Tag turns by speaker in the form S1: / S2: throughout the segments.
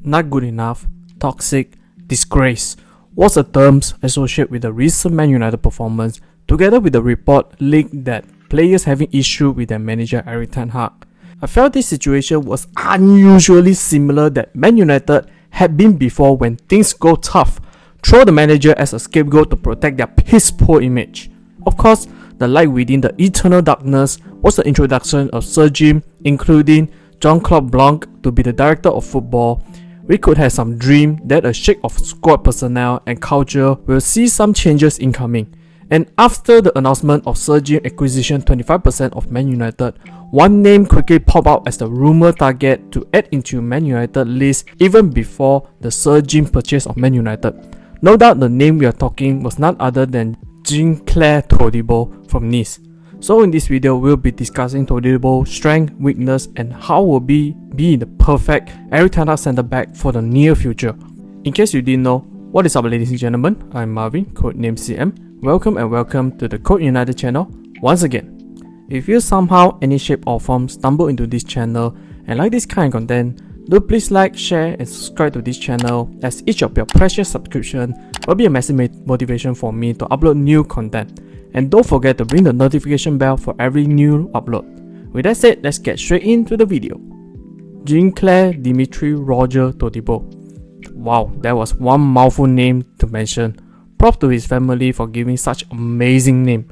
S1: not good enough, toxic, disgrace was the terms associated with the recent Man United performance, together with the report leaked that players having issue with their manager Erik ten Hag. I felt this situation was unusually similar that Man United had been before when things go tough, throw the manager as a scapegoat to protect their piss-poor image. Of course, the light within the eternal darkness was the introduction of Sir Jim, including Jean-Clair Blanc to be the director of football. We could have some dream that a shake of squad personnel and culture will see some changes incoming. And after the announcement of Sir Jim acquisition 25% of Man United, one name quickly popped out as the rumour target to add into Man United list even before the Sir Jim purchase of Man United. No doubt the name we are talking was none other than Jean-Clair Todibo from Nice. So in this video, we'll be discussing Todibo's strength, weakness, and how will be the perfect Erik ten Hag centre back for the near future. In case you didn't know, what is up ladies and gentlemen, I'm Marvin, codename CM. Welcome to the Code United channel once again. If you somehow, any shape or form stumble into this channel and like this kind of content, do please like, share and subscribe to this channel, as each of your precious subscription will be a massive motivation for me to upload new content. And don't forget to ring the notification bell for every new upload. With that said, let's get straight into the video. Jean-Clair Dimitri Roger Todibo. Wow, that was one mouthful name to mention. Props to his family for giving such amazing name.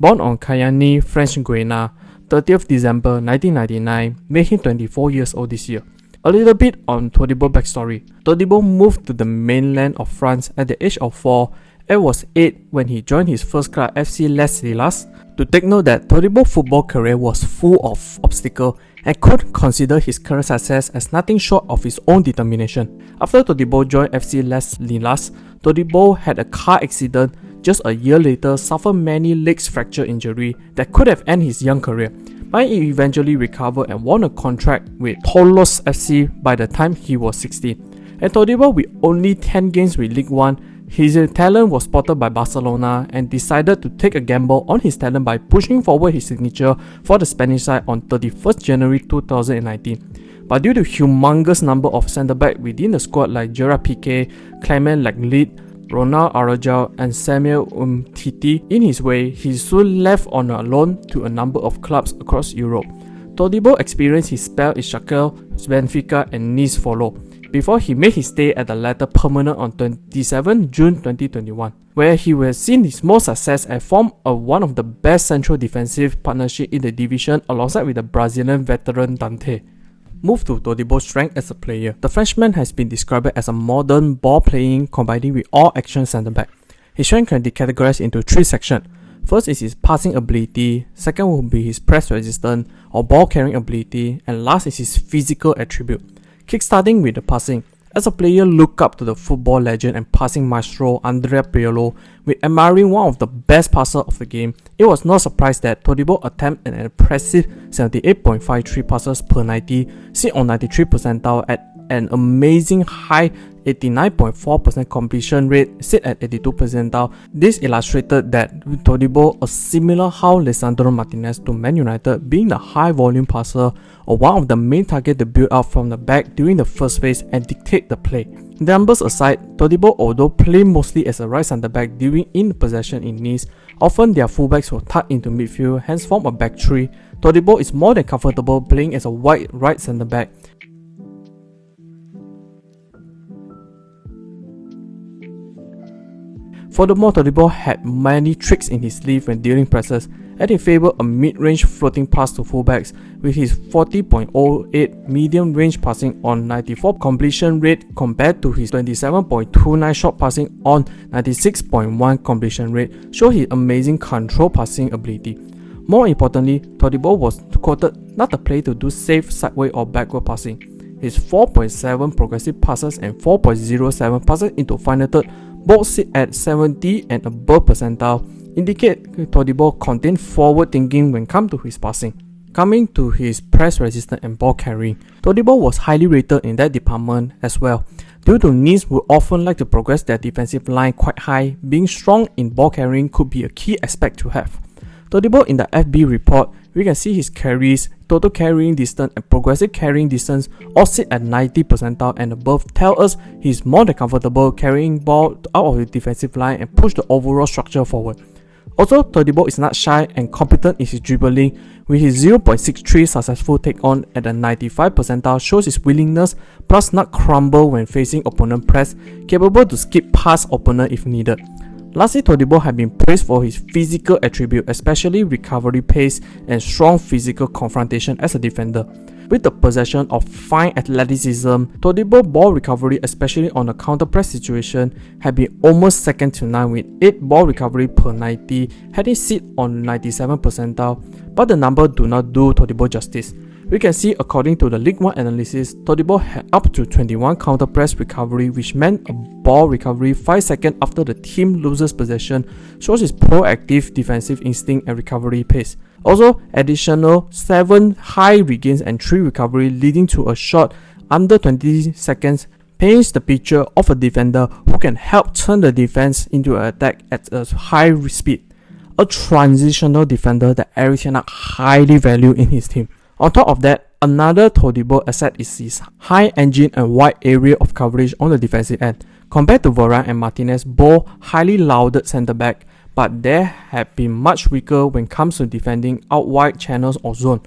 S1: Born on Cayenne, French Guiana, 30th December 1999, made him 24 years old this year. A little bit on Todibo backstory. Todibo moved to the mainland of France at the age of 4 and was 8 when he joined his first club FC Les Lilas. To take note that Todibo's football career was full of obstacles and could consider his current success as nothing short of his own determination. After Todibo joined FC Les Lilas, Todibo had a car accident. Just a year later, suffered many legs fracture injury that could have ended his young career. But he eventually recovered and won a contract with Toulouse FC by the time he was 16. And Todibo, with only 10 games with League One, his talent was spotted by Barcelona and decided to take a gamble on his talent by pushing forward his signature for the Spanish side on 31st January 2019. But due to humongous number of centre-backs within the squad like Gerard Piqué, Clement Lenglet, Ronald Araujo and Samuel Umtiti in his way, he soon left on a loan to a number of clubs across Europe. Todibo experienced his spell in Schalke, Benfica and Nice followed, before he made his stay at the latter permanent on 27 June 2021, where he was seen his most success and formed one of the best central defensive partnership in the division alongside with the Brazilian veteran Dante. Move to Todibo's strength as a player. The Frenchman has been described as a modern ball-playing combining with all-action centre-back. His strength can be categorized into 3 sections. First is his passing ability, second will be his press resistance or ball-carrying ability, and last is his physical attribute. Kickstarting with the passing. As a player, look up to the football legend and passing maestro Andrea Pirlo, with admiring one of the best passers of the game. It was no surprise that Todibo attempted an impressive 78.53 passes per 90, sit on 93 percentile at an amazing high 89.4% completion rate, sit at 82 percentile. This illustrated that Todibo, a similar how Lisandro Martinez to Man United, being the high volume passer or one of the main targets to build up from the back during the first phase and dictate the play. The numbers aside, Todibo, although played mostly as a right centre back during in possession in Nice, often their fullbacks were tucked into midfield, hence form a back three. Todibo is more than comfortable playing as a wide right centre back. Furthermore, Todibo had many tricks in his sleeve when dealing presses, and he favoured a mid-range floating pass to fullbacks with his 40.08 medium-range passing on 94 completion rate compared to his 27.29 short passing on 96.1 completion rate, show his amazing control passing ability. More importantly, Todibo was quoted not a player to do safe sideway or backward passing. His 4.7 progressive passes and 4.07 passes into final third both sit at 70 and above percentile, indicate Todibo contained forward thinking when come to his passing. Coming to his press resistance and ball carrying, Todibo was highly rated in that department as well, due to Nice would often like to progress their defensive line quite high. Being strong in ball carrying could be a key aspect to have. Todibo in the FB report we can see his carries, total carrying distance and progressive carrying distance all sit at 90 percentile and above, tell us he's more than comfortable carrying ball out of the defensive line and push the overall structure forward. Also, Todibo is not shy and competent in his dribbling, with his 0.63 successful take on at the 95 percentile shows his willingness plus not crumble when facing opponent press, capable to skip past opponent if needed. Lastly, Todibo has been praised for his physical attribute, especially recovery pace and strong physical confrontation as a defender. With the possession of fine athleticism, Todibo ball recovery, especially on a counter press situation, had been almost second to none with 8 ball recovery per 90, having sit on 97 percentile, but the number do not do Todibo justice. We can see according to the League 1 analysis, Todibo had up to 21 counter press recovery, which meant a ball recovery 5 seconds after the team loses possession, shows his proactive defensive instinct and recovery pace. Also, additional 7 high regains and 3 recovery leading to a shot under 20 seconds paints the picture of a defender who can help turn the defense into an attack at a high speed. A transitional defender that Erik ten Hag highly values in his team. On top of that, another Todibo asset is his high engine and wide area of coverage on the defensive end. Compared to Varane and Martinez, both highly lauded centre back, but they have been much weaker when it comes to defending out wide channels or zone.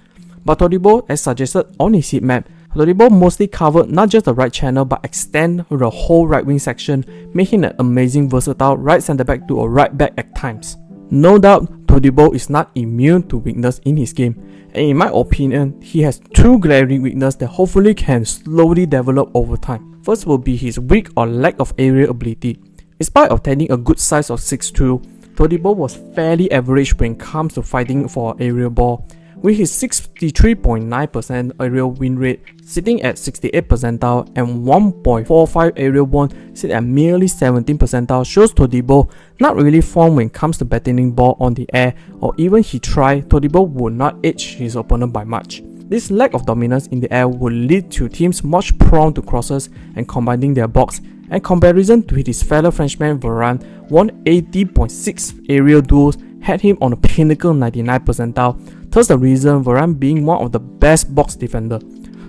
S1: But Todibo, as suggested on his heat map, Todibo mostly covered not just the right channel but extend the whole right wing section, making an amazing versatile right centre back to a right back at times. No doubt, Todibo is not immune to weakness in his game, and in my opinion, he has 2 glaring weaknesses that hopefully can slowly develop over time. First will be his weak or lack of aerial ability. In spite of attaining a good size of 6'2", Todibo was fairly average when it comes to fighting for an aerial ball, with his 63.9% aerial win rate sitting at 68 percentile and 1.45 aerial won sit at merely 17 percentile shows Todibo not really formed when it comes to battling ball on the air, or even he tried, Todibo would not edge his opponent by much. This lack of dominance in the air would lead to teams much prone to crosses and combining their box, and comparison with his fellow Frenchman Varane won 80.6 aerial duels, had him on a pinnacle 99 percentile, thus the reason Varane being one of the best box defender.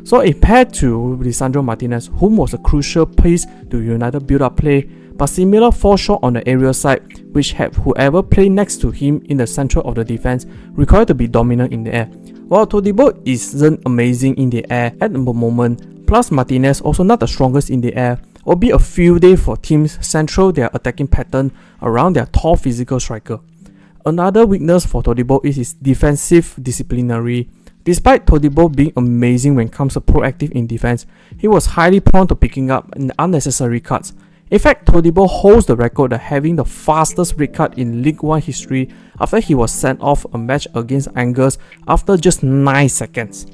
S1: So if paired to Lisandro Martinez, whom was a crucial piece to United build-up play, but similar fall short on the aerial side, which had whoever played next to him in the central of the defense required to be dominant in the air. While Todibo isn't amazing in the air at the moment, plus Martinez also not the strongest in the air, will be a field day for teams central their attacking pattern around their tall physical striker. Another weakness for Todibo is his defensive disciplinary. Despite Todibo being amazing when it comes to proactive in defense, he was highly prone to picking up unnecessary cuts. In fact, Todibo holds the record of having the fastest red card in League 1 history after he was sent off a match against Angers after just 9 seconds.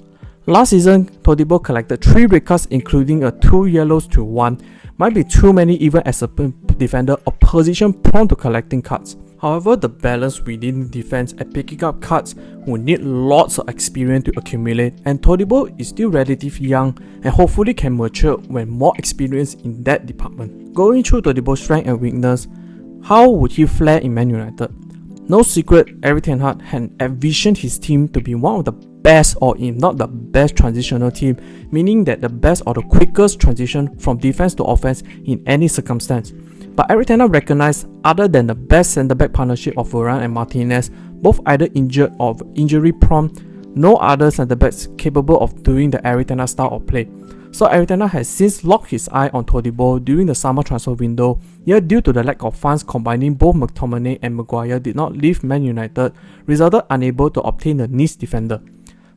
S1: Last season, Todibo collected 3 red cards including a 2 yellows to 1. Might be too many even as a defender or position prone to collecting cards. However, the balance within defense and picking up cards will need lots of experience to accumulate, and Todibo is still relatively young and hopefully can mature when more experience in that department. Going through Todibo's strength and weakness, how would he fare in Man United? No secret, Erik ten Hag had envisioned his team to be one of the best, or if not the best, transitional team, meaning that the best or the quickest transition from defense to offense in any circumstance. But Erik ten Hag recognized other than the best centre-back partnership of Varane and Martinez, both either injured or injury-prone, no other centre-backs capable of doing the Erik ten Hag style of play. So Erik ten Hag has since locked his eye on Todibo during the summer transfer window, yet due to the lack of funds combining both McTominay and Maguire did not leave Man United, resulted unable to obtain the Nice defender.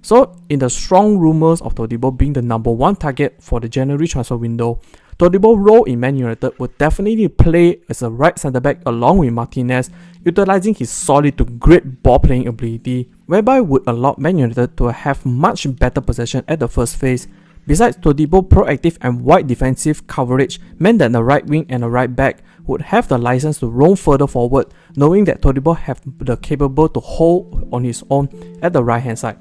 S1: So in the strong rumours of Todibo being the number 1 target for the January transfer window, Todibo's role in Man United would definitely play as a right centre-back along with Martinez, utilising his solid to great ball-playing ability, whereby would allow Man United to have much better possession at the first phase. Besides, Todibo's proactive and wide defensive coverage meant that the right wing and the right back would have the license to roam further forward, knowing that Todibo have the capable to hold on his own at the right hand side.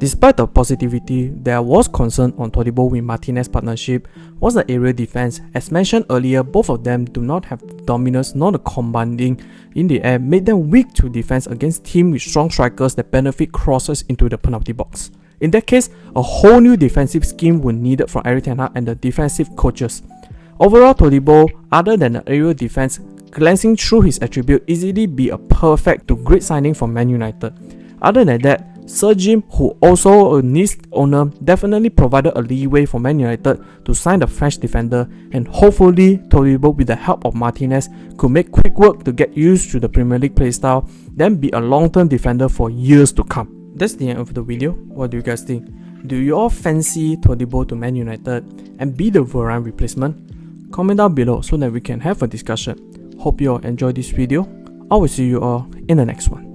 S1: Despite the positivity, there was concern on Todibo with Martinez partnership was the aerial defense. As mentioned earlier, both of them do not have the dominance nor the commanding in the air, made them weak to defense against teams with strong strikers that benefit crosses into the penalty box. In that case, a whole new defensive scheme was needed from Erik ten Hag and the defensive coaches. Overall, Todibo, other than the aerial defense, glancing through his attribute, easily be a perfect to great signing for Man United. Other than that, Sir Jim, who also a Nice owner, definitely provided a leeway for Man United to sign the French defender, and hopefully Todibo, with the help of Martinez, could make quick work to get used to the Premier League playstyle, then be a long-term defender for years to come. That's the end of the video. What do you guys think? Do you all fancy Todibo to Man United and be the Varane replacement? Comment down below so that we can have a discussion. Hope you all enjoyed this video. I will see you all in the next one.